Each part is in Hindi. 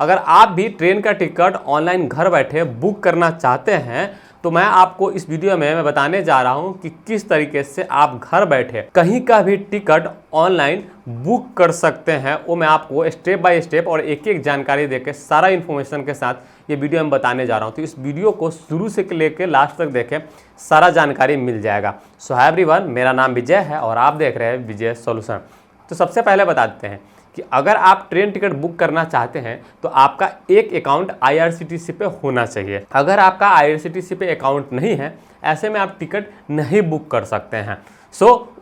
अगर आप भी ट्रेन का टिकट ऑनलाइन घर बैठे बुक करना चाहते हैं तो मैं आपको इस वीडियो में मैं बताने जा रहा हूं कि किस तरीके से आप घर बैठे कहीं का भी टिकट ऑनलाइन बुक कर सकते हैं। वो मैं आपको स्टेप बाय स्टेप और एक एक जानकारी देकर सारा इन्फॉर्मेशन के साथ ये वीडियो में बताने जा रहा हूं। तो इस वीडियो को शुरू से लेकर लास्ट तक देखें, सारा जानकारी मिल जाएगा। सो हाय एवरीवन, मेरा नाम विजय है और आप देख रहे हैं विजय सॉल्यूशन। तो सबसे पहले बता देते हैं कि अगर आप ट्रेन टिकट बुक करना चाहते हैं तो आपका एक अकाउंट IRCTC पे होना चाहिए। अगर आपका IRCTC पे अकाउंट नहीं है, ऐसे में आप टिकट नहीं बुक कर सकते हैं।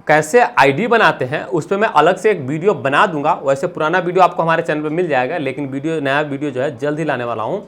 कैसे आईडी बनाते हैं उस पर मैं अलग से एक वीडियो बना दूंगा। वैसे पुराना वीडियो आपको हमारे चैनल पे मिल जाएगा, लेकिन नया वीडियो जो है जल्द ही लाने वाला हूँ।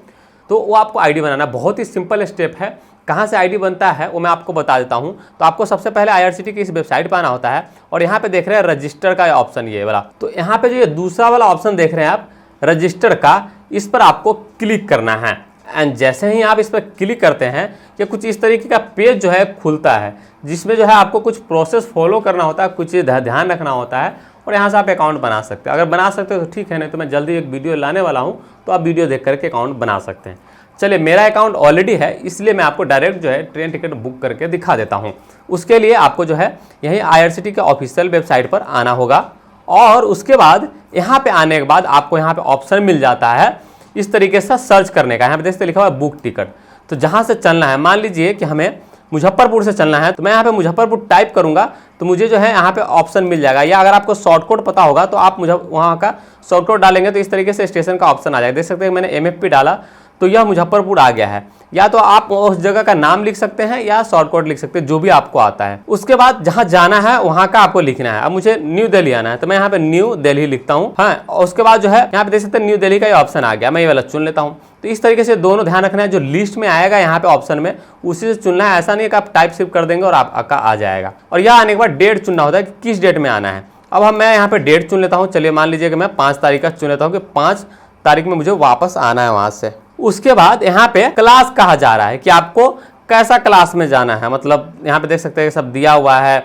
तो वो आपको आईडी बनाना बहुत ही सिंपल स्टेप है। कहाँ से आईडी बनता है वो मैं आपको बता देता हूँ। तो आपको सबसे पहले IRCTC की इस वेबसाइट पर आना होता है और यहाँ पे देख रहे हैं रजिस्टर का ऑप्शन, ये वाला। तो यहाँ पे जो ये दूसरा वाला ऑप्शन देख रहे हैं आप रजिस्टर का, इस पर आपको क्लिक करना है। एंड जैसे ही आप इस पर क्लिक करते हैं कि कुछ इस तरीके का पेज जो है खुलता है, जिसमें जो है आपको कुछ प्रोसेस फॉलो करना होता है, कुछ ध्यान रखना होता है और यहाँ से आप अकाउंट बना सकते हैं। अगर बना सकते हो तो ठीक है, नहीं तो मैं जल्दी एक वीडियो लाने वाला हूँ, तो आप वीडियो देख करके अकाउंट बना सकते हैं। चलिए, मेरा अकाउंट ऑलरेडी है, इसलिए मैं आपको डायरेक्ट जो है ट्रेन टिकट बुक करके दिखा देता हूँ। उसके लिए आपको जो है यही IRCTC के ऑफिशियल वेबसाइट पर आना होगा और उसके बाद यहाँ पे आने के बाद आपको यहाँ पे ऑप्शन मिल जाता है इस तरीके से सर्च करने का। यहाँ पे देखते लिखा हुआ है बुक टिकट। तो जहाँ से चलना है, मान लीजिए कि हमें मुजफ्फरपुर से चलना है, तो मैं यहाँ पे मुजफ्फरपुर टाइप करूँगा तो मुझे जो है यहाँ पे ऑप्शन मिल जाएगा। या अगर आपको शॉर्ट कोड पता होगा तो आप मुझे वहाँ का शॉर्ट कोड डालेंगे तो इस तरीके से स्टेशन का ऑप्शन आ जाएगा। देख सकते हैं मैंने MFP डाला तो यह मुजफ्फरपुर आ गया है। या तो आप उस जगह का नाम लिख सकते हैं या शॉर्ट कोड लिख सकते हैं, जो भी आपको आता है। उसके बाद जहां जाना है वहां का आपको लिखना है। अब मुझे न्यू दिल्ली आना है तो मैं यहाँ पे न्यू दिल्ली लिखता हूँ। हाँ, और उसके बाद जो है यहाँ पे देख सकते हैं न्यू दिल्ली का ये ऑप्शन आ गया, मैं ये वाला चुन लेता हूँ। तो इस तरीके से दोनों ध्यान रखना है, जो लिस्ट में आएगा यहाँ पे ऑप्शन में उसी से चुनना है। ऐसा नहीं कि आप टाइप सिर्फ कर देंगे और आपका आ जाएगा। और यह आने के बाद डेट चुनना होता है कि किस डेट में आना है। अब मैं यहाँ पे डेट चुन लेता हूँ। चलिए, मान लीजिए कि मैं 5 तारीख का चुन लेता हूँ कि 5 तारीख में मुझे वापस आना है वहां से। उसके बाद यहाँ पे क्लास कहा जा रहा है कि आपको कैसा क्लास में जाना है। मतलब यहाँ पे देख सकते हैं सब दिया हुआ है।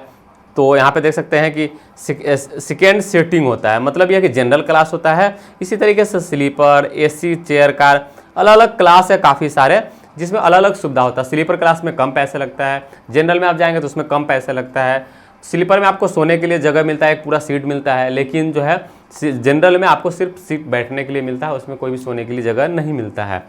तो यहाँ पे देख सकते हैं कि सेकेंड सीटिंग होता है, मतलब यह कि जनरल क्लास होता है। इसी तरीके से स्लीपर, AC, चेयर कार, अलग अलग क्लास है काफ़ी सारे, जिसमें अलग अलग सुविधा होता है। स्लीपर क्लास में कम पैसे लगता है, जनरल में आप जाएंगे तो उसमें कम पैसे लगता है। स्लीपर में आपको सोने के लिए जगह मिलता है, एक पूरा सीट मिलता है, लेकिन जो है जनरल में आपको सिर्फ सीट बैठने के लिए मिलता है, उसमें कोई भी सोने के लिए जगह नहीं मिलता है।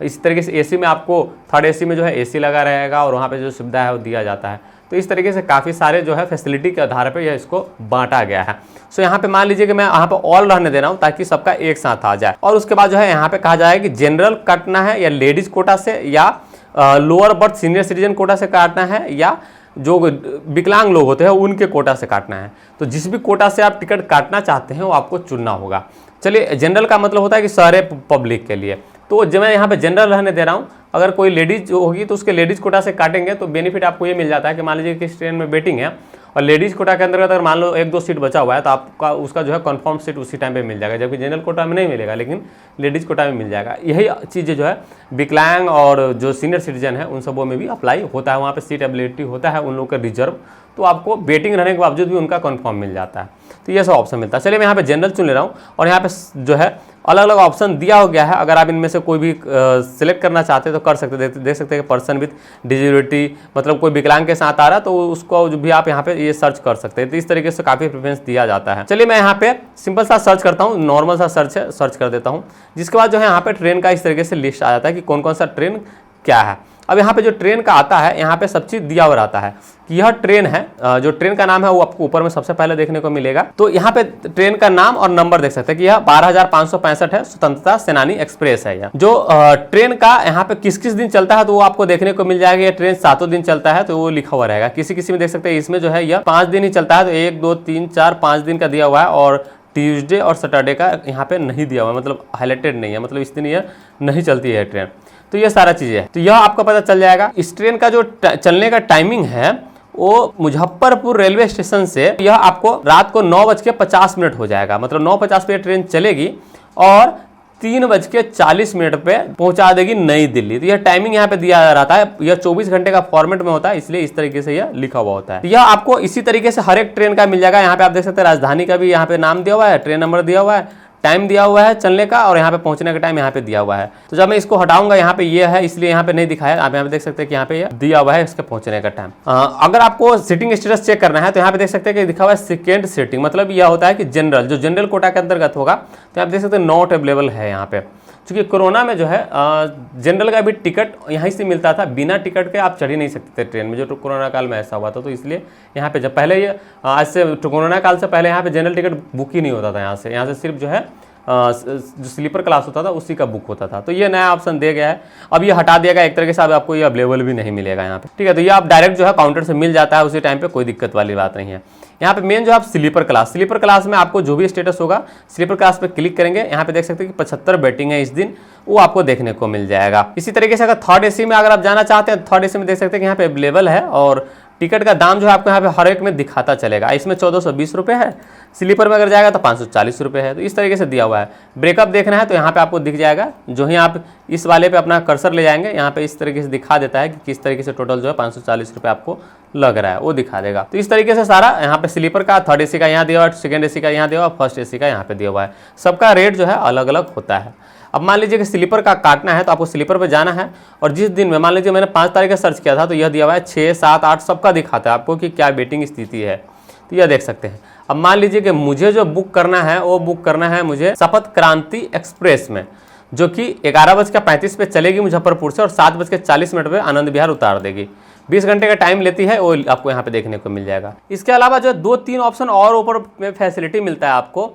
इस तरीके से AC में आपको थर्ड AC में जो है AC लगा रहेगा और वहाँ पे जो सुविधा है वो दिया जाता है। तो इस तरीके से काफ़ी सारे जो है फैसिलिटी के आधार पर यह इसको बांटा गया है। सो यहाँ पे मान लीजिए कि मैं यहाँ पे ऑल रहने दे रहा हूँ ताकि सबका एक साथ आ जाए। और उसके बाद जो है यहाँ पे कहा जाए कि जनरल काटना है या लेडीज कोटा से या lower berth senior citizen quota से काटना है या जो विकलांग लोग होते हैं उनके कोटा से काटना है। तो जिस भी कोटा से आप टिकट काटना चाहते हैं वो आपको चुनना होगा। चलिए, जनरल का मतलब होता है कि सारे पब्लिक के लिए। तो जब मैं यहाँ पे जनरल रहने दे रहा हूँ, अगर कोई लेडीज होगी तो उसके लेडीज कोटा से काटेंगे तो बेनिफिट आपको ये मिल जाता है कि मान लीजिए कि इस ट्रेन में वेटिंग है और लेडीज कोटा के अंतर्गत अगर मान लो 1-2 सीट बचा हुआ है तो आपका उसका जो है कंफर्म सीट उसी टाइम पे मिल जाएगा, जबकि जनरल कोटा में नहीं मिलेगा लेकिन लेडीज कोटा में मिल जाएगा। यही चीज़ें जो है विकलांग और जो सीनियर सिटीजन है उन सबों में भी अप्लाई होता है। वहाँ पे सीट एबिलिटी होता है उन लोगों का रिजर्व, तो आपको वेटिंग रहने के बावजूद भी उनका कंफर्म मिल जाता है। तो ये सब ऑप्शन मिलता है। चलिए, मैं यहाँ पे जनरल चुन ले रहा हूँ और यहाँ पे जो है अलग अलग ऑप्शन दिया हो गया है। अगर आप इनमें से कोई भी सिलेक्ट करना चाहते हैं तो कर सकते हैं। देख सकते हैं कि पर्सन विथ डिजेबिलिटी, मतलब कोई विकलांग के साथ आ रहा है तो उसको भी आप यहाँ पे ये सर्च कर सकते हैं। तो इस तरीके से काफ़ी प्रेफरेंस दिया जाता है। चलिए, मैं यहाँ पे सिंपल सा सर्च करता हूँ, नॉर्मल सा सर्च कर देता हूँ। जिसके बाद जो है यहाँ पे ट्रेन का इस तरीके से लिस्ट आ जाता है कि कौन कौन सा ट्रेन क्या है। अब यहाँ पे जो ट्रेन का आता है, यहाँ पे सब चीज़ दिया हुआ रहता है कि यह ट्रेन है। जो ट्रेन का नाम है वो आपको ऊपर में सबसे पहले देखने को मिलेगा। तो यहाँ पे ट्रेन का नाम और नंबर देख सकते हैं कि यह 12,565 है, स्वतंत्रता सेनानी एक्सप्रेस है। यह जो ट्रेन का यहाँ पे किस किस दिन चलता है तो वो आपको देखने को मिल जाएगा। ये ट्रेन 7 दिन चलता है तो वो लिखा हुआ रहेगा। किसी किसी में देख सकते हैं इसमें जो है यह 5 दिन ही चलता है, तो 1, 2, 3, 4, 5 दिन का दिया हुआ है और ट्यूसडे और सैटरडे का यहाँ पे नहीं दिया हुआ है, मतलब हाईलाइटेड नहीं है, मतलब इस दिन यह नहीं चलती है ट्रेन। तो ये सारा चीज़ें है, तो यह आपको पता चल जाएगा। इस ट्रेन का जो चलने का टाइमिंग है वो मुजफ्फरपुर रेलवे स्टेशन से यह आपको रात को 9:50 हो जाएगा, मतलब 9:50 पे ट्रेन चलेगी और 3:40 पे पहुंचा देगी नई दिल्ली। तो यह टाइमिंग यहाँ पे दिया रहता है। यह 24 घंटे का फॉर्मेट में होता है, इसलिए इस तरीके से यह लिखा हुआ होता है। तो यह आपको इसी तरीके से हर एक ट्रेन का मिल जाएगा। यहाँ पे आप देख सकते हैं राजधानी का भी यहाँ पे नाम दिया हुआ है, ट्रेन नंबर दिया हुआ है, टाइम दिया हुआ है चलने का और यहाँ पे पहुंचने का टाइम यहाँ पे दिया हुआ है। तो जब मैं इसको हटाऊंगा यहाँ पे ये है, इसलिए यहाँ पे नहीं दिखाया। आप यहाँ पे देख सकते हैं कि यहाँ पे ये दिया हुआ है इसके पहुंचने का टाइम। अगर आपको सीटिंग स्टेटस चेक करना है तो यहाँ पे देख सकते हैं कि लिखा हुआ है सेकेंड सीटिंग, मतलब यह होता है कि जनरल, जो जनरल कोटा के अंतर्गत होगा तो आप देख सकते हैं नॉट अवेलेबल है यहाँ पे। क्योंकि कोरोना में जो है जनरल का भी टिकट यहीं से मिलता था, बिना टिकट के आप चढ़ ही नहीं सकते थे ट्रेन में, जो कोरोना काल में ऐसा हुआ था। तो इसलिए यहाँ पे जब पहले ये आज से कोरोना काल से पहले यहाँ पे जनरल टिकट बुक ही नहीं होता था। यहाँ से सिर्फ जो है जो स्लीपर क्लास होता था उसी का बुक होता था। तो ये नया ऑप्शन दिया गया है, अब ये हटा दिया गया एक तरीके से, अब आपको ये अवेलेबल भी नहीं मिलेगा यहाँ पे, ठीक है। तो ये आप डायरेक्ट जो है काउंटर से मिल जाता है उसी टाइम पे, कोई दिक्कत वाली बात नहीं है। यहाँ पे मेन जो आप स्लीपर क्लास में आपको जो भी स्टेटस होगा स्लीपर क्लास पे क्लिक करेंगे, यहाँ पे देख सकते हैं कि 75 वेटिंग है इस दिन, वो आपको देखने को मिल जाएगा। इसी तरीके से अगर थर्ड एसी में अगर आप जाना चाहते हैं, थर्ड एसी में देख सकते हैं कि यहाँ पे अवेलेबल है और टिकट का दाम जो है आपको यहाँ पे हर एक में दिखाता चलेगा। इसमें 1420 रुपये है, स्लीपर में अगर जाएगा तो 540 रुपये है। तो इस तरीके से दिया हुआ है। ब्रेकअप देखना है तो यहाँ पे आपको दिख जाएगा, जो ही आप इस वाले पे अपना कर्सर ले जाएंगे यहाँ पे इस तरीके से दिखा देता है कि किस तरीके से टोटल जो है 540 रुपये आपको लग रहा है, वो दिखा देगा। तो इस तरीके से सारा यहाँ पे स्लीपर का, थर्ड एसी का यहाँ दिया हुआ है, सेकंड एसी का यहाँ दिया हुआ है, फर्स्ट एसी का यहाँ पे दिया हुआ है। सबका रेट जो है अलग अलग होता है। अब मान लीजिए कि स्लीपर का काटना है तो आपको स्लीपर पे जाना है, और जिस दिन में मान लीजिए मैंने 5 तारीख का सर्च किया था तो यह दिया हुआ है 6, 7, 8 सबका दिखाता है आपको कि क्या वेटिंग स्थिति है, तो यह देख सकते हैं। अब मान लीजिए कि मुझे जो बुक करना है वो बुक करना है मुझे शपथ क्रांति एक्सप्रेस में, जो कि 11:35 पे चलेगी मुजफ्फरपुर से और 7:40 पे आनंद विहार उतार देगी। 20 घंटे का टाइम लेती है, वो आपको यहाँ पे देखने को मिल जाएगा। इसके अलावा जो 2-3 ऑप्शन और ऊपर में फैसिलिटी मिलता है आपको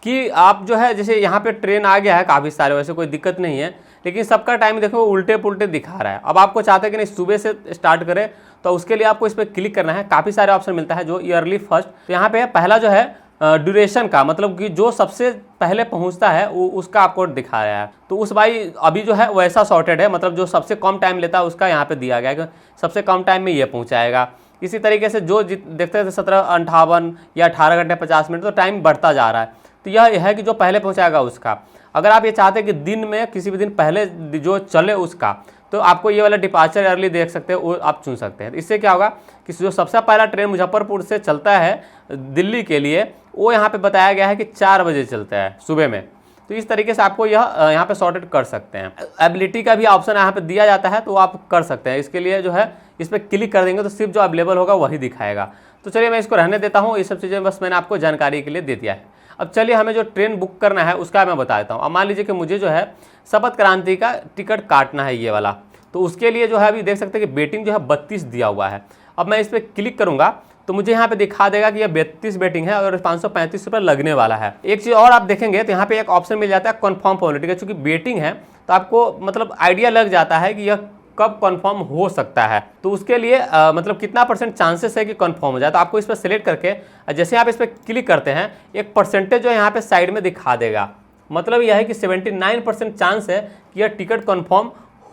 कि आप जो है जैसे यहाँ पे ट्रेन आ गया है काफ़ी सारे, वैसे कोई दिक्कत नहीं है, लेकिन सबका टाइम देखो उल्टे पुल्टे दिखा रहा है। अब आपको चाहते हैं कि नहीं सुबह से स्टार्ट करें, तो उसके लिए आपको इस पर क्लिक करना है। काफ़ी सारे ऑप्शन मिलता है, जो ईयरली फर्स्ट, तो यहाँ पे पहला जो है ड्यूरेशन का, मतलब कि जो सबसे पहले पहुंचता है वो उसका आपको दिखा रहा है। तो उस भाई अभी जो है वैसा सॉर्टेड है, मतलब जो सबसे कम टाइम लेता है उसका यहाँ पे दिया गया है कि सबसे कम टाइम में ये पहुँचाएगा। इसी तरीके से जो देखते थे 17:58 या 18 घंटे 50 मिनट, तो टाइम बढ़ता जा रहा है। तो यह है कि जो पहले पहुँचाएगा उसका। अगर आप ये चाहते हैं कि दिन में किसी भी दिन पहले जो चले उसका, तो आपको ये वाला डिपार्चर अर्ली देख सकते हैं, वो आप चुन सकते हैं। इससे क्या होगा कि जो सबसे पहला ट्रेन मुजफ्फरपुर से चलता है दिल्ली के लिए, वो यहाँ पे बताया गया है कि 4 बजे चलता है सुबह में। तो इस तरीके से आपको यह यहाँ पे सॉर्टेड कर सकते हैं। एबिलिटी का भी ऑप्शन यहाँ पे दिया जाता है, तो आप कर सकते हैं। इसके लिए जो है इस पर क्लिक कर देंगे तो सिर्फ जो अवेलेबल होगा वही दिखाएगा। तो चलिए मैं इसको रहने देता हूँ, ये सब चीज़ें बस मैंने आपको जानकारी के लिए दे दिया है। अब चलिए हमें जो ट्रेन बुक करना है उसका मैं बता देता हूँ। अब मान लीजिए कि मुझे जो है शपथ क्रांति का टिकट काटना है ये वाला, तो उसके लिए जो है अभी देख सकते हैं कि वेटिंग जो है 32 दिया हुआ है। अब मैं इस पर क्लिक करूँगा तो मुझे यहाँ पे दिखा देगा कि ये 32 वेटिंग है और 535 रुपये लगने वाला है। एक चीज़ और आप देखेंगे तो यहाँ पे एक ऑप्शन मिल जाता है कन्फर्म फॉर्मेलिटी का। चूँकि वेटिंग है तो आपको मतलब आइडिया लग जाता है कि यह कब कंफर्म हो सकता है। तो उसके लिए मतलब कितना % चांसेस है कि कंफर्म हो जाए, तो आपको इस पर सिलेक्ट करके जैसे आप इस पर क्लिक करते हैं एक परसेंटेज जो यहाँ पे साइड में दिखा देगा। मतलब यह है कि 79% चांस है कि यह टिकट कंफर्म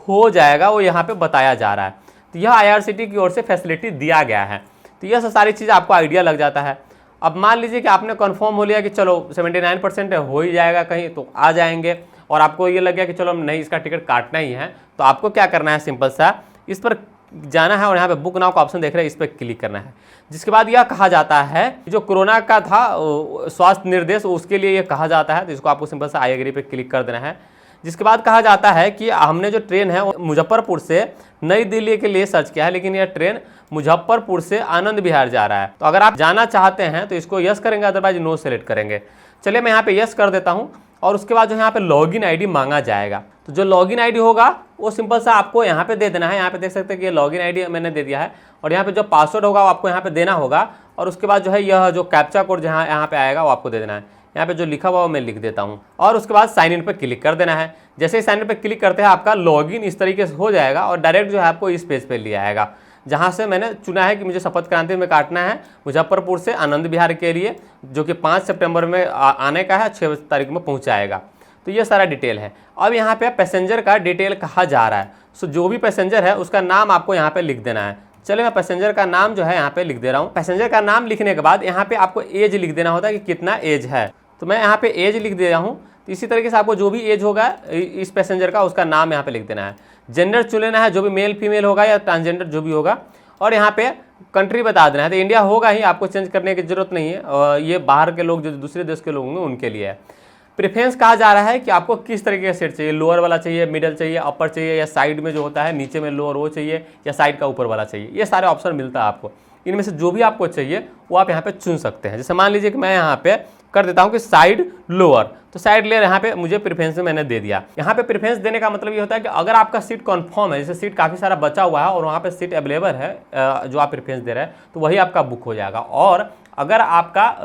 हो जाएगा, वो यहाँ पे बताया जा रहा है। तो यह IRCTC की ओर से फैसिलिटी दिया गया है। तो यह सारी चीज़ आपको आइडिया लग जाता है। अब मान लीजिए कि आपने कंफर्म हो लिया कि चलो 79% है, हो ही जाएगा कहीं तो आ जाएंगे, और आपको ये लग गया कि चलो नहीं इसका टिकट काटना ही है, तो आपको क्या करना है, सिंपल सा इस पर जाना है और यहाँ पे बुक नाउ का ऑप्शन देख रहे हैं, इस पर क्लिक करना है। जिसके बाद यह कहा जाता है जो कोरोना का था स्वास्थ्य निर्देश, उसके लिए यह कहा जाता है, तो इसको आपको सिंपल सा आई एग्री पे क्लिक कर देना है। जिसके बाद कहा जाता है कि हमने जो ट्रेन है मुजफ्फरपुर से नई दिल्ली के लिए सर्च किया है, लेकिन यह ट्रेन मुजफ्फरपुर से आनंद विहार जा रहा है। तो अगर आप जाना चाहते हैं तो इसको यस करेंगे, अदरवाइज नो सेलेक्ट करेंगे। चलिए मैं यहाँ पे यस कर देता हूँ, और उसके बाद जो यहाँ पे लॉगिन आईडी मांगा जाएगा। तो जो लॉगिन आईडी होगा वो सिंपल सा आपको यहाँ पे दे देना है। यहाँ पे देख सकते हैं कि ये लॉगिन आईडी मैंने दे दिया है, और यहाँ पे जो पासवर्ड होगा वो आपको यहाँ पे देना होगा, और उसके बाद जो है यह जो कैप्चा कोड जहाँ यहाँ पे आएगा वो आपको दे देना है। यहाँ पे जो लिखा हुआ वो मैं लिख देता हूँ, और उसके बाद साइन इन पे क्लिक कर देना है। जैसे ही साइन इन पे क्लिक करते हैं आपका लॉगिन इस तरीके से हो जाएगा, और डायरेक्ट जो है आपको इस पेज पे ले आएगा, जहाँ से मैंने चुना है कि मुझे शपथ क्रांति में काटना है मुजफ्फरपुर से आनंद विहार के लिए, जो कि 5 सितंबर में आने का है, 6 तारीख में पहुँचाएगा। तो ये सारा डिटेल है। अब यहाँ पे पैसेंजर का डिटेल कहा जा रहा है, सो जो भी पैसेंजर है उसका नाम आपको यहाँ पे लिख देना है। चलिए मैं पैसेंजर का नाम जो है यहाँ पे लिख दे रहा हूँ। पैसेंजर का नाम लिखने के बाद यहाँ पे आपको एज लिख देना होता है कि कितना एज है, तो मैं यहाँ पे एज लिख दे रहा हूँ। तो इसी तरीके से आपको जो भी एज होगा इस पैसेंजर का, उसका नाम यहाँ पे लिख देना है। जेंडर चुन लेना है, जो भी मेल फीमेल होगा या ट्रांसजेंडर जो भी होगा, और यहाँ पे कंट्री बता देना है। तो इंडिया होगा ही, आपको चेंज करने की जरूरत नहीं है, और ये बाहर के लोग जो दूसरे देश के लोग होंगे उनके लिए है। प्रेफरेंस कहा जा रहा है कि आपको किस तरीके का सीट चाहिए, लोअर वाला चाहिए, मिडल चाहिए, अपर चाहिए, या साइड में जो होता है नीचे में लोअर वो चाहिए, या साइड का ऊपर वाला चाहिए। ये सारे ऑप्शन मिलता है आपको। इनमें से जो भी आपको चाहिए वो आप यहाँ पे चुन सकते हैं। जैसे मान लीजिए कि मैं यहाँ पे कर देता हूँ कि साइड लोअर, तो साइड लेयर यहाँ पे मुझे प्रेफरेंस में मैंने दे दिया। यहाँ पे प्रेफरेंस देने का मतलब ये होता है कि अगर आपका सीट कंफर्म है, जैसे सीट काफ़ी सारा बचा हुआ है और वहाँ पे सीट अवेलेबल है जो आप प्रेफरेंस दे रहे हैं, तो वही आपका बुक हो जाएगा। और अगर आपका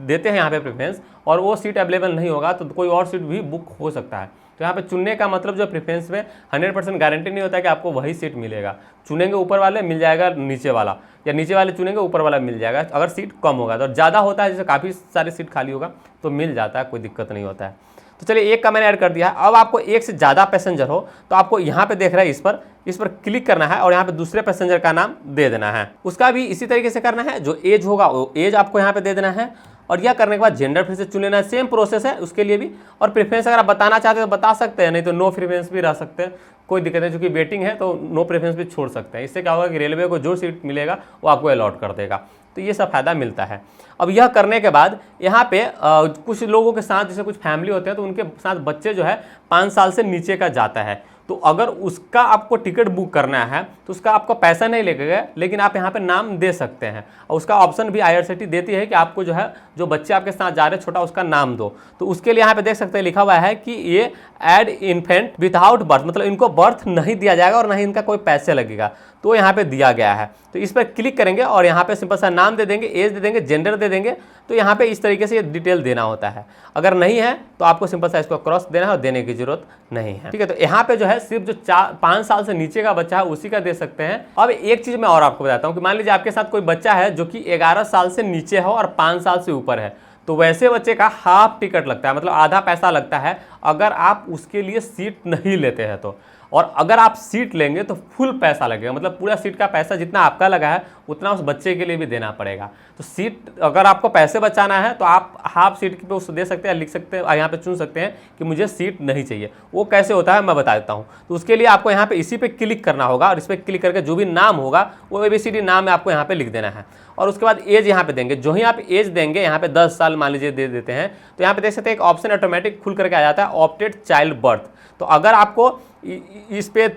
देते हैं यहाँ पे प्रेफरेंस और वो सीट अवेलेबल नहीं होगा तो कोई और सीट भी बुक हो सकता है। तो यहाँ पे चुनने का मतलब जो प्रेफरेंस में 100% गारंटी नहीं होता है कि आपको वही सीट मिलेगा। चुनेंगे ऊपर वाले मिल जाएगा नीचे वाला, या नीचे वाले चुनेंगे ऊपर वाला मिल जाएगा अगर सीट कम होगा। तो ज़्यादा होता है, जैसे काफ़ी सारी सीट खाली होगा तो मिल जाता है, कोई दिक्कत नहीं होता है। तो चलिए एक का मैंने ऐड कर दिया है। अब आपको एक से ज़्यादा पैसेंजर हो तो आपको यहाँ पे देख रहा है इस पर क्लिक करना है और यहाँ पे दूसरे पैसेंजर का नाम दे देना है। उसका भी इसी तरीके से करना है, जो एज होगा वो एज आपको यहाँ पे दे देना है। और यह करने के बाद जेंडर फिर से चुन लेना है, सेम प्रोसेस है उसके लिए भी। और प्रेफरेंस अगर आप बताना चाहते हैं तो बता सकते हैं, नहीं तो नो प्रेफरेंस भी रह सकते हैं, कोई दिक्कत नहीं। क्योंकि वेटिंग है तो नो प्रेफरेंस भी छोड़ सकते हैं। इससे क्या होगा कि रेलवे को जो सीट मिलेगा वो आपको अलॉट कर देगा। तो ये सब फायदा मिलता है। अब यह करने के बाद यहाँ पे कुछ लोगों के साथ, जैसे कुछ फैमिली होते हैं तो उनके साथ बच्चे जो है 5 साल से नीचे का जाता है, तो अगर उसका आपको टिकट बुक करना है तो उसका आपको पैसा नहीं लगेगा, लेकिन आप यहाँ पे नाम दे सकते हैं। और उसका ऑप्शन भी IRCTC देती है कि आपको जो है जो बच्चे आपके साथ जा रहे हैं छोटा, उसका नाम दो। तो उसके लिए यहाँ पे देख सकते हैं लिखा हुआ है कि ये एड इन्फेंट विदाउट बर्थ, मतलब इनको बर्थ नहीं दिया जाएगा और ना ही इनका कोई पैसे लगेगा, तो यहाँ पे दिया गया है। तो इस पर क्लिक करेंगे और यहाँ पे सिंपल सा नाम दे देंगे, एज दे देंगे, जेंडर दे देंगे। तो यहाँ पे इस तरीके से ये डिटेल देना होता है। अगर नहीं है तो आपको सिंपल सा इसको क्रॉस देना है और देने की जरूरत नहीं है, ठीक है। तो यहाँ पे जो है सिर्फ जो 5 साल से नीचे का बच्चा है उसी का दे सकते हैं। अब एक चीज मैं और आपको बताता हूँ कि मान लीजिए आपके साथ कोई बच्चा है जो कि 11 साल से नीचे हो और 5 साल से ऊपर है, तो वैसे बच्चे का हाफ टिकट लगता है, मतलब आधा पैसा लगता है अगर आप उसके लिए सीट नहीं लेते हैं तो। और अगर आप सीट लेंगे तो फुल पैसा लगेगा, मतलब पूरा सीट का पैसा जितना आपका लगा है उतना उस बच्चे के लिए भी देना पड़ेगा। तो सीट अगर आपको पैसे बचाना है तो आप हाफ सीट पे उस दे सकते हैं, लिख सकते हैं, यहाँ पे चुन सकते हैं कि मुझे सीट नहीं चाहिए। वो कैसे होता है मैं बता देता हूँ। तो उसके लिए आपको यहाँ पे इसी पे क्लिक करना होगा और इस पर क्लिक करके जो भी नाम होगा वो ABCD नाम आपको यहाँ पे लिख देना है। और उसके बाद एज यहाँ पे देंगे, जो ही आप एज देंगे यहाँ पे 10 साल मान लीजिए दे देते हैं, तो यहाँ पे देख सकते हैं एक ऑप्शन ऑटोमेटिक खुल करके आ जाता है, ऑप्टेड चाइल्ड बर्थ। तो अगर आपको इस पे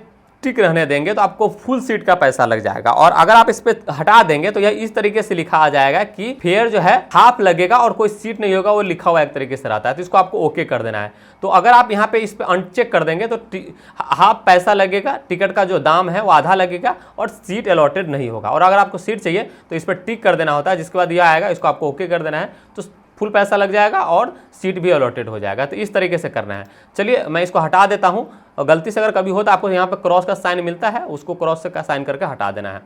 टिक रहने देंगे तो आपको फुल सीट का पैसा लग जाएगा, और अगर आप इस पे हटा देंगे तो यह इस तरीके से लिखा आ जाएगा कि फेयर जो है हाफ लगेगा और कोई सीट नहीं होगा, वो लिखा हुआ एक तरीके से रहता है। तो इसको आपको ओके कर देना है। तो अगर आप यहाँ पे इस पे अनचेक कर देंगे तो हाफ पैसा लगेगा, टिकट का जो दाम है वो आधा लगेगा और सीट अलॉटेड नहीं होगा। और अगर आपको सीट चाहिए तो इस पर टिक कर देना होता है, जिसके बाद यह आएगा, इसको आपको ओके कर देना है, तो फुल पैसा लग जाएगा और सीट भी अलॉटेड हो जाएगा। तो इस तरीके से करना है। चलिए मैं इसको हटा देता हूँ, और गलती से अगर कभी हो तो आपको यहाँ पे क्रॉस का साइन मिलता है, उसको क्रॉस से का साइन करके हटा देना है।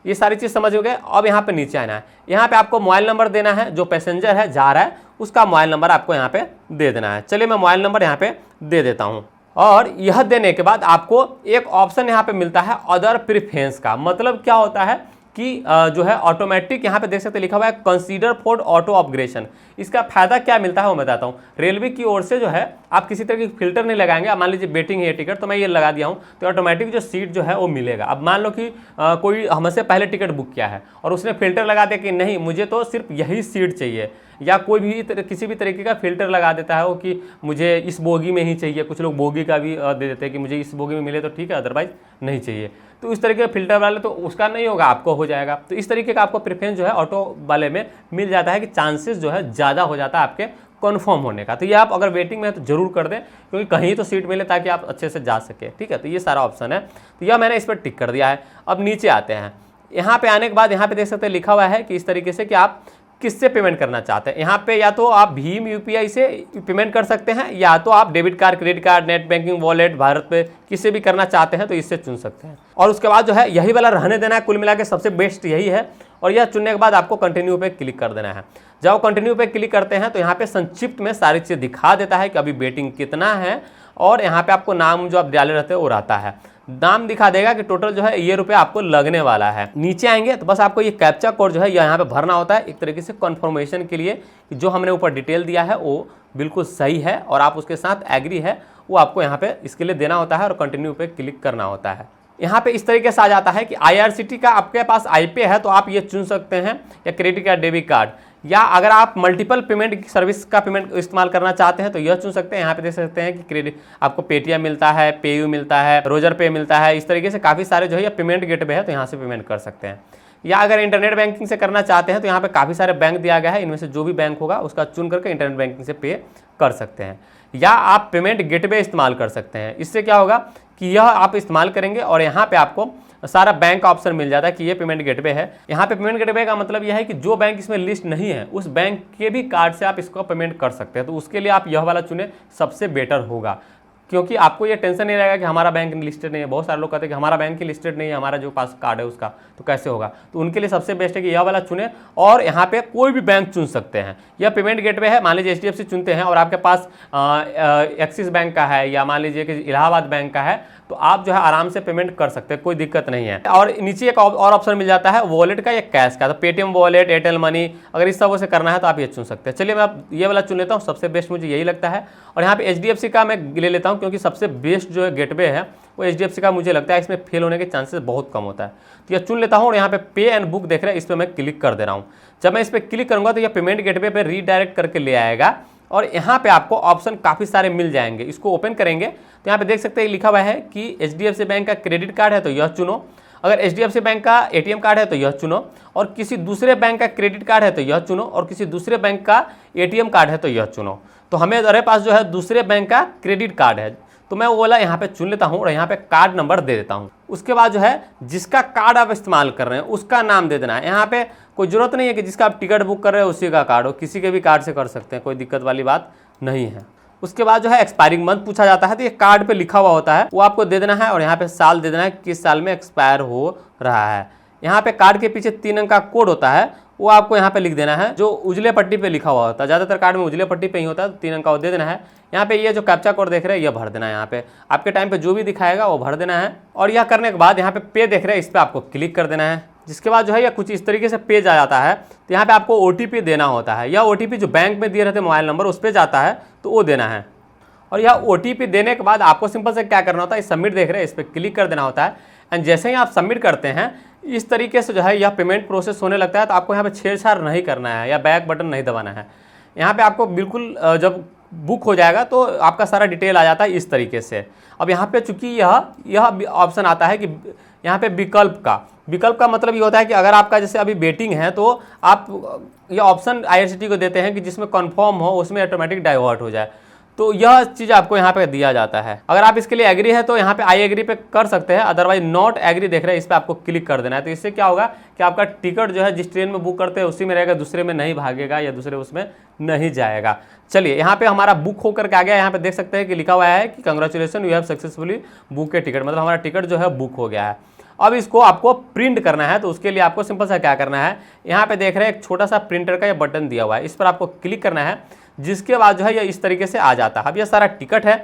ये सारी चीज़ समझ हो गए। अब यहाँ पे नीचे आना है, यहाँ पे आपको मोबाइल नंबर देना है, जो पैसेंजर है जा रहा है उसका मोबाइल नंबर आपको यहाँ पे दे देना है। चलिए मैं मोबाइल नंबर यहाँ पे दे देता हूँ, और यह देने के बाद आपको एक ऑप्शन यहाँ पे मिलता है अदर प्रेफरेंस का। मतलब क्या होता है कि जो है ऑटोमेटिक यहाँ पे देख सकते लिखा हुआ है कंसीडर फॉर ऑटो अपग्रेडेशन। इसका फायदा क्या मिलता है वो मैं बताता हूँ। रेलवे की ओर से जो है आप किसी तरह की फिल्टर नहीं लगाएंगे। अब मान लीजिए वेटिंग है टिकट, तो मैं ये लगा दिया हूँ तो ऑटोमेटिक जो सीट जो है वो मिलेगा। अब मान लो कि कोई हमसे पहले टिकट बुक किया है और उसने फिल्टर लगा दिया कि नहीं मुझे तो सिर्फ यही सीट चाहिए, या कोई भी किसी भी तरीके का फिल्टर लगा देता है वो कि मुझे इस बोगी में ही चाहिए। कुछ लोग बोगी का भी दे देते हैं कि मुझे इस बोगी में मिले तो ठीक है, अदरवाइज नहीं चाहिए। तो इस तरीके का फिल्टर वाले तो उसका नहीं होगा, आपको हो जाएगा। तो इस तरीके का आपको प्रेफरेंस जो है ऑटो वाले में मिल जाता है कि चांसेस जो है ज़्यादा हो जाता है आपके कन्फर्म होने का। तो ये आप अगर वेटिंग में है तो जरूर कर दें, क्योंकि कहीं तो सीट मिले ताकि आप अच्छे से जा सके, ठीक है। तो ये सारा ऑप्शन है, तो यह मैंने इस पर टिक कर दिया है। अब नीचे आते हैं, यहाँ पे आने के बाद यहाँ पे देख सकते हैं लिखा हुआ है कि इस तरीके से कि आप किससे पेमेंट करना चाहते हैं। यहाँ पे या तो आप भीम UPI से पेमेंट कर सकते हैं, या तो आप debit card, credit card, net banking, wallet, Bharat पे किसी भी करना चाहते हैं तो इससे चुन सकते हैं। और उसके बाद जो है यही वाला रहने देना है, कुल मिला के सबसे बेस्ट यही है। और यह चुनने के बाद आपको कंटिन्यू पे क्लिक कर देना है। जब कंटिन्यू पे क्लिक करते हैं तो यहाँ पे संक्षिप्त में सारी चीज़ दिखा देता है कि अभी वेटिंग कितना है, और यहाँ पे आपको नाम जो आप डाले रहते हैं वो रहता है, नाम दिखा देगा कि टोटल जो है ये रुपये आपको लगने वाला है। नीचे आएंगे तो बस आपको ये कैप्चा कोड जो है यहाँ पे भरना होता है, एक तरीके से कंफर्मेशन के लिए कि जो हमने ऊपर डिटेल दिया है वो बिल्कुल सही है और आप उसके साथ एग्री है, वो आपको यहाँ पे इसके लिए देना होता है और कंटिन्यू पे क्लिक करना होता है। यहाँ पे इस तरीके से आ जाता है कि IRCTC का आपके पास iPay है तो आप ये चुन सकते हैं, या क्रेडिट कार्ड, डेबिट कार्ड, या अगर आप मल्टीपल पेमेंट सर्विस का पेमेंट इस्तेमाल करना चाहते हैं तो यह चुन सकते हैं। यहाँ पे देख सकते हैं कि क्रेडिट आपको पेटीएम मिलता है, पेयू मिलता है, रोजर पे मिलता है, इस तरीके से काफ़ी सारे जो है ये पेमेंट गेटवे है, तो यहाँ से पेमेंट कर सकते हैं। या अगर इंटरनेट बैंकिंग से करना चाहते हैं तो यहाँ पे काफ़ी सारे बैंक दिया गया है, इनमें से जो भी बैंक होगा उसका चुन करके इंटरनेट बैंकिंग से पे कर सकते हैं। या आप पेमेंट गेटवे इस्तेमाल कर सकते हैं। इससे क्या होगा कि यह आप इस्तेमाल करेंगे और यहाँ पे आपको सारा बैंक का ऑप्शन मिल जाता है कि ये पेमेंट गेटवे है। यहाँ पे पेमेंट गेटवे का मतलब यह है कि जो बैंक इसमें लिस्ट नहीं है उस बैंक के भी कार्ड से आप इसको पेमेंट कर सकते हैं। तो उसके लिए आप यह वाला चुने, सबसे बेटर होगा, क्योंकि आपको ये टेंशन नहीं रहेगा कि हमारा बैंक लिस्टेड नहीं है। बहुत सारे लोग कहते हैं कि हमारा बैंक ही लिस्टेड नहीं है, हमारा जो पास कार्ड है उसका, तो कैसे होगा। तो उनके लिए सबसे बेस्ट है कि यह वाला चुने और यहाँ पे कोई भी बैंक चुन सकते हैं। यह पेमेंट गेटवे है, मान लीजिए HDFC चुनते हैं और आपके पास एक्सिस बैंक का है या मान लीजिए कि इलाहाबाद बैंक का है, तो आप जो है आराम से पेमेंट कर सकते हैं, कोई दिक्कत नहीं है। और नीचे एक और ऑप्शन मिल जाता है वॉलेट का या कैश का, तो पेटीएम वॉलेट, एयरटेल मनी, अगर इस सब से करना है तो आप ये चुन सकते हैं। चलिए मैं ये वाला चुन लेता हूँ, सबसे बेस्ट मुझे यही लगता है। और यहाँ पे HDFC का मैं ले लेता हूँ क्योंकि सबसे बेस्ट जो है गेटवे है वो HDFC का मुझे लगता है, इसमें फेल होने के चांसेस बहुत कम होता है। तो यह चुन लेता हूँ और यहाँ पे पे एंड बुक देख रहे हैं, इस पर मैं क्लिक कर दे रहा हूँ। जब मैं इस पर क्लिक करूँगा तो यह पेमेंट गेटवे पे रीडायरेक्ट करके ले आएगा और यहाँ पे आपको ऑप्शन काफ़ी सारे मिल जाएंगे। इसको ओपन करेंगे तो यहाँ पे देख सकते हैं लिखा हुआ है कि HDFC बैंक का क्रेडिट कार्ड है तो यह चुनो, अगर HDFC बैंक का ATM कार्ड है तो यह चुनो, और किसी दूसरे बैंक का क्रेडिट कार्ड है तो यह चुनो, और किसी दूसरे बैंक का ATM कार्ड है तो यह चुनो। तो हमारे पास जो है दूसरे बैंक का क्रेडिट कार्ड है, तो मैं वो वाला यहाँ पे चुन लेता हूँ और यहाँ पे कार्ड नंबर दे देता हूँ। उसके बाद जो है जिसका कार्ड आप इस्तेमाल कर रहे हैं उसका नाम दे देना है। यहाँ पे कोई ज़रूरत नहीं है कि जिसका आप टिकट बुक कर रहे हो उसी का कार्ड हो, किसी के भी कार्ड से कर सकते हैं, कोई दिक्कत वाली बात नहीं है। उसके बाद जो है एक्सपायरिंग मंथ पूछा जाता है, तो ये कार्ड पे लिखा हुआ होता है, वो आपको दे देना है और यहाँ पे साल दे देना है किस साल में एक्सपायर हो रहा है। यहाँ पे कार्ड के पीछे 3 अंक का कोड होता है, वो आपको यहाँ पे लिख देना है, जो उजले पट्टी पे लिखा हुआ होता है। ज़्यादातर कार्ड में उजले पट्टी पे ही होता है, तो 3 अंक का वो दे देना है। यहाँ पे ये जो कैप्चा कोड देख रहे हैं ये भर देना है, यहाँ पे आपके टाइम पे जो भी दिखाएगा वो भर देना है। और यह करने के बाद यहाँ पे देख रहे हैं, इस पर आपको क्लिक कर देना है। जिसके बाद जो है यह कुछ इस तरीके से पेज आ जाता है, तो यहाँ पे आपको OTP देना होता है। यह OTP जो बैंक में दिए रहते मोबाइल नंबर उस पर जाता है, तो वो देना है। और यह OTP देने के बाद आपको सिंपल से क्या करना होता है, सबमिट देख रहे हैं, इस पर क्लिक कर देना होता है। एंड जैसे ही आप सबमिट करते हैं इस तरीके से जो है यह पेमेंट प्रोसेस होने लगता है। तो आपको यहाँ पे छेड़छाड़ नहीं करना है या बैक बटन नहीं दबाना है। यहाँ पे आपको बिल्कुल जब बुक हो जाएगा तो आपका सारा डिटेल आ जाता है इस तरीके से। अब यहाँ पे चूंकि यह ऑप्शन आता है कि यहाँ पे विकल्प का मतलब ये होता है कि अगर आपका जैसे अभी वेटिंग है तो आप ये ऑप्शन IRCTC को देते हैं कि जिसमें कन्फर्म हो उसमें ऑटोमेटिक डाइवर्ट हो जाए, तो यह चीज़ आपको यहाँ पे दिया जाता है। अगर आप इसके लिए एग्री है तो यहाँ पे आई एग्री पे कर सकते हैं, अदरवाइज नॉट एग्री देख रहे हैं, इस पर आपको क्लिक कर देना है। तो इससे क्या होगा कि आपका टिकट जो है जिस ट्रेन में बुक करते हैं उसी में रहेगा, दूसरे में नहीं भागेगा या दूसरे उसमें नहीं जाएगा। चलिए यहाँ पे हमारा बुक होकर के आ गया। यहाँ पे देख सकते हैं कि लिखा हुआ है कि congratulation you have successfully book A ticket, मतलब हमारा टिकट जो है बुक हो गया है। अब इसको आपको प्रिंट करना है, तो उसके लिए आपको सिंपल सा क्या करना है, यहाँ पे देख रहे हैं एक छोटा सा प्रिंटर का ये बटन दिया हुआ है, इस पर आपको क्लिक करना है। जिसके बाद जो है ये इस तरीके से आ जाता है। अब यह सारा टिकट है,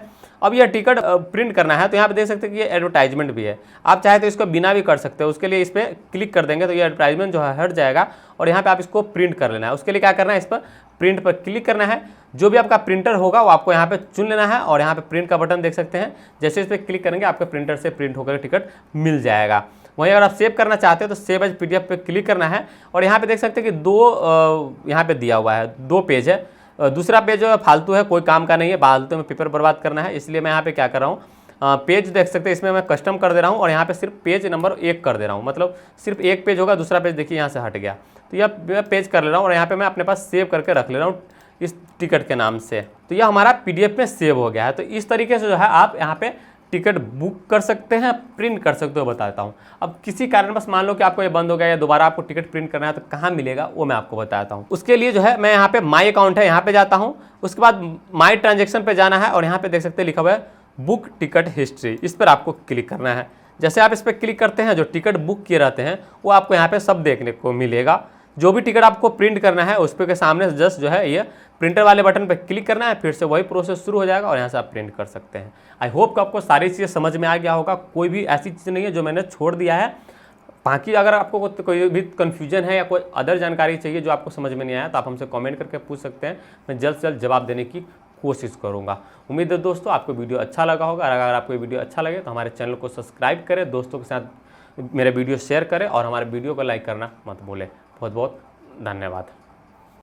अब यह टिकट प्रिंट करना है, तो यहाँ पे देख सकते हैं कि ये एडवर्टाइजमेंट भी है। आप चाहे तो इसको बिना भी कर सकते हो, उसके लिए इस पर क्लिक कर देंगे तो ये एडवर्टाइजमेंट जो है हट जाएगा और यहाँ पे आप इसको प्रिंट कर लेना है। उसके लिए क्या करना है, इस पर प्रिंट पर क्लिक करना है। जो भी आपका प्रिंटर होगा वो आपको यहाँ पे चुन लेना है और यहाँ पे प्रिंट का बटन देख सकते हैं, जैसे इस पर क्लिक करेंगे आपके प्रिंटर से प्रिंट होकर टिकट मिल जाएगा। वहीं अगर आप सेव करना चाहते हो तो सेव एज PDF पे क्लिक करना है और यहाँ पे देख सकते हैं कि दो यहाँ पे दिया हुआ है, 2 पेज है। दूसरा पेज जो है फालतू है, कोई काम का नहीं है, फालतू में पेपर बर्बाद करना है, इसलिए मैं यहाँ पे क्या कर रहा हूँ, पेज देख सकते हैं इसमें मैं कस्टम कर दे रहा हूँ और यहाँ पे सिर्फ पेज नंबर 1 कर दे रहा हूँ, मतलब सिर्फ एक पेज होगा, दूसरा पेज देखिए यहाँ से हट गया। तो यह मैं पेज कर ले रहा हूँ और यहाँ पे मैं अपने पास सेव करके रख ले रहा हूँ इस टिकट के नाम से। तो यह हमारा PDF में सेव हो गया है। तो इस तरीके से जो है आप यहाँ पे टिकट बुक कर सकते हैं, प्रिंट कर सकते हो, बताता हूँ। अब किसी कारणवश मान लो कि आपको ये बंद हो गया या दोबारा आपको टिकट प्रिंट करना है तो कहाँ मिलेगा वो मैं आपको बताता हूँ। उसके लिए जो है मैं यहाँ पे माई अकाउंट है यहाँ पे जाता हूँ, उसके बाद माई ट्रांजेक्शन पे जाना है और यहाँ पे देख सकते हैं लिखा हुआ है बुक टिकट हिस्ट्री, इस पर आपको क्लिक करना है। जैसे आप इस पर क्लिक करते हैं जो टिकट बुक किए रहते हैं वो आपको यहाँ पे सब देखने को मिलेगा। जो भी टिकट आपको प्रिंट करना है उस पर के सामने जस्ट जो है ये प्रिंटर वाले बटन पर क्लिक करना है, फिर से वही प्रोसेस शुरू हो जाएगा और यहाँ से आप प्रिंट कर सकते हैं। आई होप कि आपको सारी चीज़ें समझ में आ गया होगा, कोई भी ऐसी चीज़ नहीं है जो मैंने छोड़ दिया है। बाकी अगर आपको कोई भी कन्फ्यूजन है या कोई अदर जानकारी चाहिए जो आपको समझ में नहीं आया तो आप हमसे कमेंट करके पूछ सकते हैं, मैं जल्द से जल्द जवाब देने की कोशिश करूँगा। उम्मीद है दोस्तों आपको वीडियो अच्छा लगा होगा। अगर आपको वीडियो अच्छा लगे तो हमारे चैनल को सब्सक्राइब करें, दोस्तों के साथ मेरे वीडियो शेयर करें और हमारे वीडियो को लाइक करना मत भूलें। बहुत बहुत धन्यवाद।